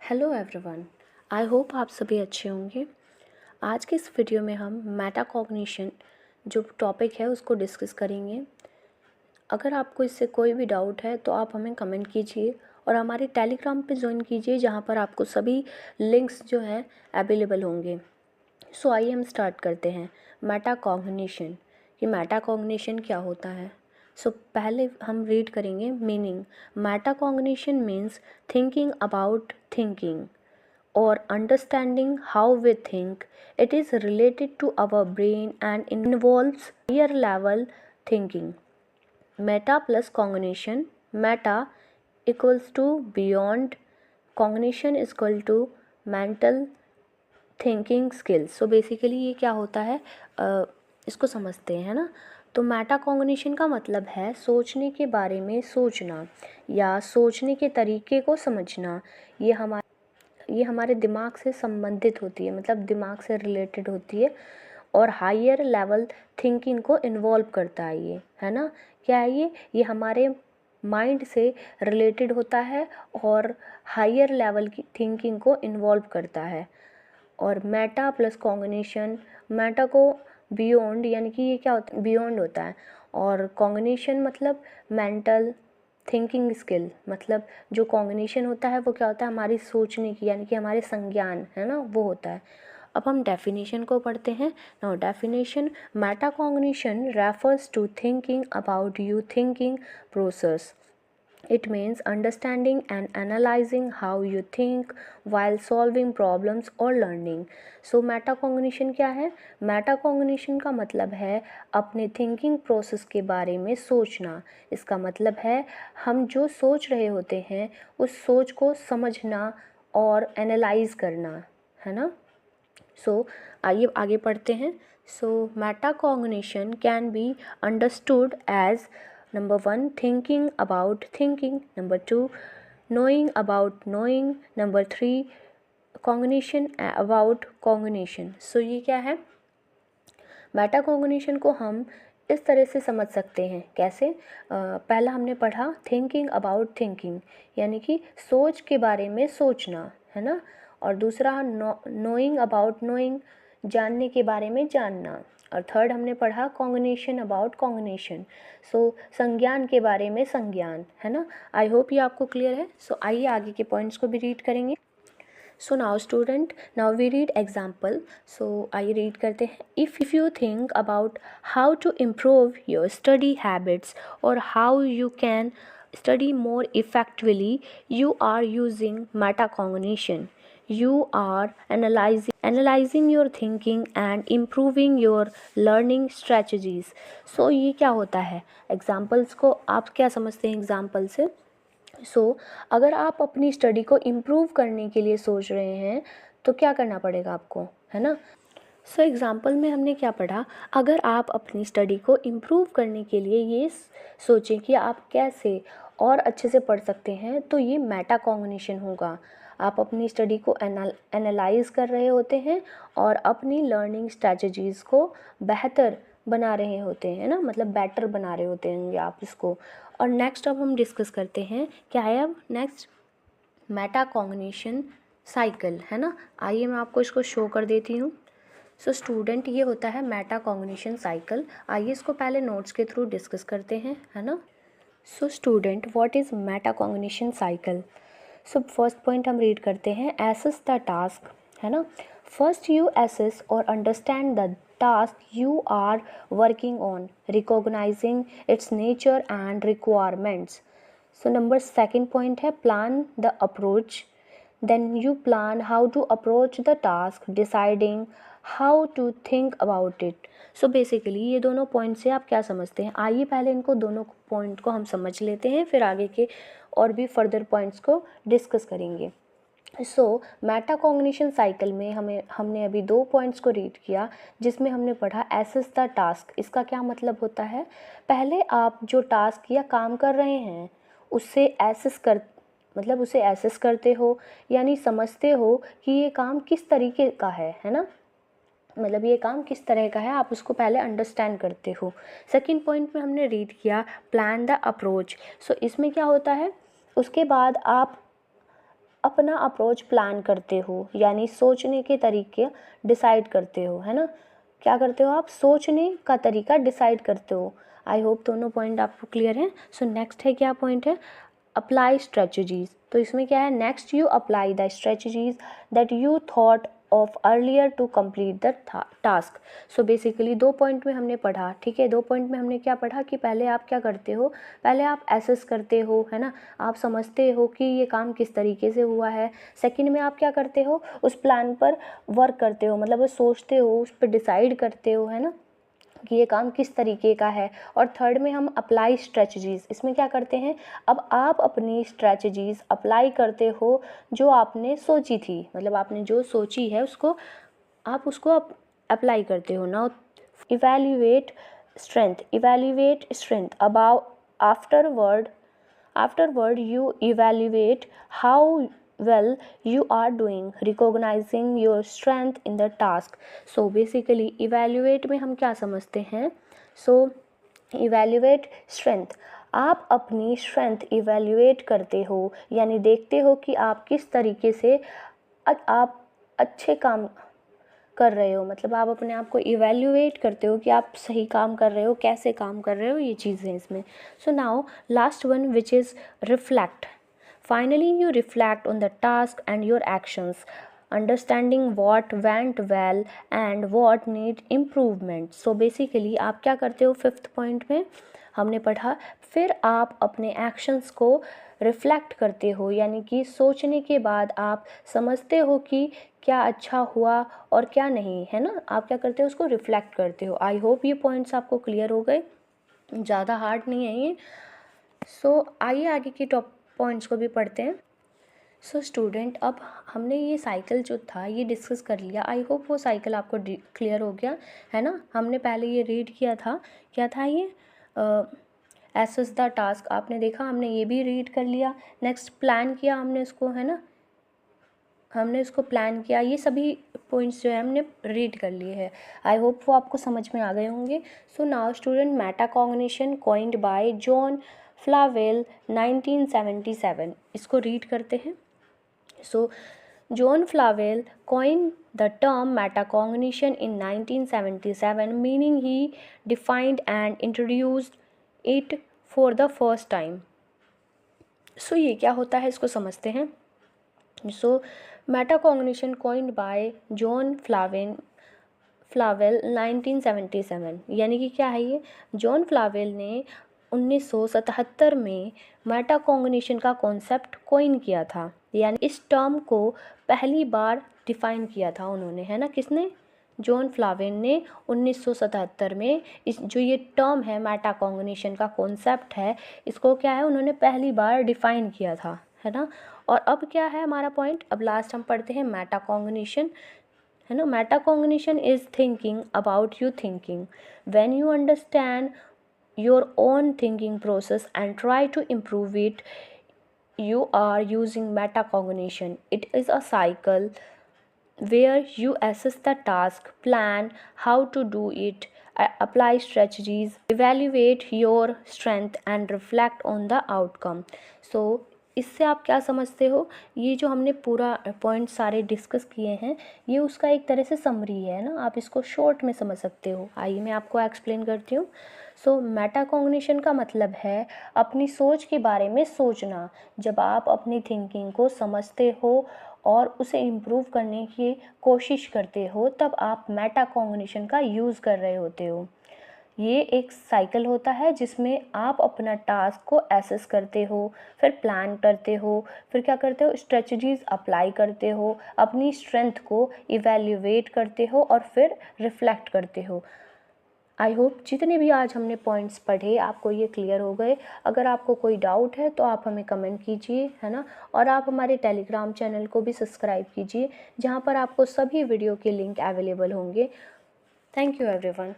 Hello everyone, I hope आप सभी अच्छे होंगे। आज के इस वीडियो में हम मेटाकॉग्निशन जो टॉपिक है उसको डिस्कस करेंगे। अगर आपको इससे कोई भी डाउट है तो आप हमें कमेंट कीजिए और हमारे टेलीग्राम पे ज्वाइन कीजिए, जहाँ पर आपको सभी लिंक्स जो हैं अवेलेबल होंगे। सो आइए हम स्टार्ट करते हैं मेटाकॉग्निशन कि मेटाकॉग्निशन क्या होता है। पहले हम रीड करेंगे meaning. Metacognition means thinking about thinking or understanding how we think. It is related to our brain and involves higher level thinking. Meta plus cognition. Meta equals to beyond, cognition is equal to mental thinking skills. So basically ये क्या होता है, इसको समझते हैं ना। तो Meta cognition का मतलब है सोचने के बारे में सोचना या सोचने के तरीके को समझना। ये हमारे दिमाग से संबंधित होती है, मतलब दिमाग से रिलेटेड होती है और हायर लेवल थिंकिंग को इन्वॉल्व करता है। ये है ना, क्या है ये हमारे माइंड से रिलेटेड होता है और हायर लेवल की थिंकिंग को इन्वॉल्व करता है। और मेटा प्लस कॉग्निशन, मेटा को बियॉन्ड, यानी कि ये क्या होता है, बियॉन्ड होता है। और कॉग्निशन मतलब मेंटल थिंकिंग स्किल, मतलब जो कॉग्निशन होता है वो क्या होता है, हमारी सोचने की, यानी कि हमारे संज्ञान है ना, वो होता है। अब हम डेफिनेशन को पढ़ते हैं। Now definition, meta cognition refers to thinking about you thinking process. It means understanding and analyzing how you think while solving problems or learning. So metacognition क्या है? मेटाकॉग्निशन का मतलब है अपने थिंकिंग प्रोसेस के बारे में सोचना। इसका मतलब है हम जो सोच रहे होते हैं उस सोच को समझना और एनालाइज करना, है ना। आइए आगे पढ़ते हैं। Metacognition can be understood as Number 1, thinking about thinking. Number 2, knowing about knowing. Number 3, cognition about cognition. ये क्या है? मेटाकॉग्निशन को हम इस तरह से समझ सकते हैं। कैसे? पहला हमने पढ़ा थिंकिंग अबाउट थिंकिंग, यानी कि सोच के बारे में सोचना, है ना। और दूसरा नोइंग अबाउट नोइंग, जानने के बारे में जानना। और थर्ड हमने पढ़ा कॉग्निशन अबाउट कॉग्निशन, संज्ञान के बारे में संज्ञान, है ना। आई होप ये आपको क्लियर है। आइए आगे के पॉइंट्स को भी रीड करेंगे। Now student, now we read example. आइए रीड करते हैं। If you think about how to improve your study habits और how you can study more effectively, you are using metacognition. You are analyzing your thinking and improving your learning strategies. ये क्या होता है? Examples को आप क्या समझते हैं एग्जाम्पल से? अगर आप अपनी स्टडी को इम्प्रूव करने के लिए सोच रहे हैं तो क्या करना पड़ेगा आपको, है ना। एग्जाम्पल में हमने क्या पढ़ा, अगर आप अपनी स्टडी को इम्प्रूव करने के लिए ये सोचें कि आप कैसे और अच्छे से पढ़ सकते हैं, तो ये मेटाकॉग्निशन होगा। आप अपनी स्टडी को एनालाइज कर रहे होते हैं और अपनी लर्निंग स्ट्रैटेजीज़ को बेहतर बना रहे होते हैं ना, मतलब बेटर बना रहे होते हैं आप इसको। और नेक्स्ट अब हम डिस्कस करते हैं क्या है अब नेक्स्ट, मेटाकॉग्निशन साइकिल, है ना। आइए मैं आपको इसको शो कर देती हूँ। स्टूडेंट, ये होता है मेटाकॉग्निशन साइकिल। आइए इसको पहले नोट्स के थ्रू डिस्कस करते हैं, है ना। Student, what is metacognition cycle? First point हम रीड करते हैं, एसेस द टास्क, है ना। फर्स्ट यू एसेस और understand the task you are working on, recognizing its nature and requirements. Number second point है plan the approach. Then you plan how to approach the task, deciding how to think about it. Basically ये दोनों point से आप क्या समझते हैं? आइए पहले इनको दोनों पॉइंट को हम समझ लेते हैं, फिर आगे के और भी फर्दर पॉइंट्स को डिस्कस करेंगे। मेटाकॉग्निशन साइकिल में हमने अभी 2 पॉइंट्स को रीड किया, जिसमें हमने पढ़ा एसेस द टास्क। इसका क्या मतलब होता है? पहले आप जो टास्क या काम कर रहे हैं उससे उसे एसेस करते हो, यानी समझते हो कि ये काम किस तरीके का है ना, मतलब ये काम किस तरह का है, आप उसको पहले अंडरस्टैंड करते हो। सेकंड पॉइंट में हमने रीड किया प्लान द अप्रोच। इसमें क्या होता है, उसके बाद आप अपना अप्रोच प्लान करते हो, यानी सोचने के तरीके डिसाइड करते हो, है ना। क्या करते हो आप, सोचने का तरीका डिसाइड करते हो। आई होप दोनों पॉइंट आपको क्लियर हैं। सो नेक्स्ट है, क्या पॉइंट है, अप्लाई स्ट्रेटजीज। तो इसमें क्या है, next you apply the strategies that you thought of earlier to complete the task. So basically 2 point में हमने पढ़ा, ठीक है। 2 पॉइंट में हमने क्या पढ़ा कि पहले आप क्या करते हो, पहले आप एसेस करते हो, है ना, आप समझते हो कि ये काम किस तरीके से हुआ है। सेकंड में आप क्या करते हो, उस प्लान पर वर्क करते हो, मतलब सोचते हो, उस पर डिसाइड करते हो, है ना, कि ये काम किस तरीके का है। और थर्ड में हम अप्लाई स्ट्रेटजीज, इसमें क्या करते हैं, अब आप अपनी स्ट्रेटजीज अप्लाई करते हो जो आपने सोची थी, मतलब आपने जो सोची है उसको आप उसको अप्लाई करते हो। Now evaluate strength about afterward you evaluate how well you are doing, recognizing your strength in the task. So basically evaluate में हम क्या समझते हैं, so evaluate strength, आप अपनी स्ट्रेंथ इवेल्युएट करते हो, यानी देखते हो कि आप किस तरीके से आप अच्छे काम कर रहे हो, मतलब आप अपने आप को इवेल्युएट करते हो कि आप सही काम कर रहे हो, कैसे काम कर रहे हो, ये चीज़ें इसमें। So now last one which is reflect. Finally you reflect on the task and your actions, understanding what went well and what need improvement. So basically आप क्या करते हो, 5th पॉइंट में हमने पढ़ा, फिर आप अपने एक्शंस को रिफ्लेक्ट करते हो, यानी कि सोचने के बाद आप समझते हो कि क्या अच्छा हुआ और क्या नहीं, है ना। आप क्या करते हो, उसको रिफ्लेक्ट करते हो। आई होप ये पॉइंट्स आपको क्लियर हो गए, ज़्यादा हार्ड नहीं है ये। सो आइए आगे के टॉप पॉइंट्स को भी पढ़ते हैं। सो स्टूडेंट, अब हमने ये साइकिल जो था ये डिस्कस कर लिया। आई होप वो साइकिल आपको क्लियर हो गया, है ना। हमने पहले ये रीड किया था, क्या था ये, एसेस द टास्क, आपने देखा, हमने ये भी रीड कर लिया। नेक्स्ट प्लान किया हमने इसको, है ना, हमने इसको प्लान किया। ये सभी पॉइंट्स जो है हमने रीड कर लिए हैं। आई होप वो आपको समझ में आ गए होंगे। So now student, metacognition coined by John Flavell 1977, इसको रीड करते हैं। सो John Flavel coined the term metacognition in 1977, meaning he defined and introduced it for the first time. So ये क्या होता है, इसको समझते हैं। So metacognition coined by John Flavel 1977, यानी कि क्या है ये, जॉन फ्लावेल ने 1977 में मेटाकॉग्निशन का कॉन्सेप्ट कोइन किया था, यानी इस टर्म को पहली बार डिफाइन किया था उन्होंने, है ना, किसने, जॉन फ्लावेल ने 1977 में इस जो ये टर्म है मेटाकॉग्निशन का कॉन्सेप्ट है, इसको क्या है, उन्होंने पहली बार डिफाइन किया था, है ना। और अब क्या है हमारा पॉइंट, अब लास्ट हम पढ़ते हैं मेटाकॉग्निशन, है ना। Metacognition is thinking about you thinking, when you understand your own thinking process and try to improve it, you are using metacognition. It is a cycle where you assess the task, plan how to do it, apply strategies, evaluate your strength and reflect on the outcome. So इससे आप क्या समझते हो, ये जो हमने पूरा point सारे डिस्कस किए हैं ये उसका एक तरह से समरी है ना, आप इसको शॉर्ट में समझ सकते हो। आइए मैं आपको एक्सप्लेन करती हूँ। सो मेटाकॉग्निशन का मतलब है अपनी सोच के बारे में सोचना। जब आप अपनी थिंकिंग को समझते हो और उसे इम्प्रूव करने की कोशिश करते हो तब आप मेटाकॉग्निशन का यूज़ कर रहे होते हो। ये एक साइकिल होता है जिसमें आप अपना टास्क को एसेस करते हो, फिर प्लान करते हो, फिर क्या करते हो, स्ट्रेटजीज अप्लाई करते हो, अपनी स्ट्रेंथ को इवैल्यूएट करते हो और फिर रिफ्लेक्ट करते हो। आई होप जितने भी आज हमने पॉइंट्स पढ़े आपको ये क्लियर हो गए। अगर आपको कोई डाउट है तो आप हमें कमेंट कीजिए, है ना। और आप हमारे टेलीग्राम चैनल को भी सब्सक्राइब कीजिए जहाँ पर आपको सभी वीडियो के लिंक अवेलेबल होंगे। Thank you everyone.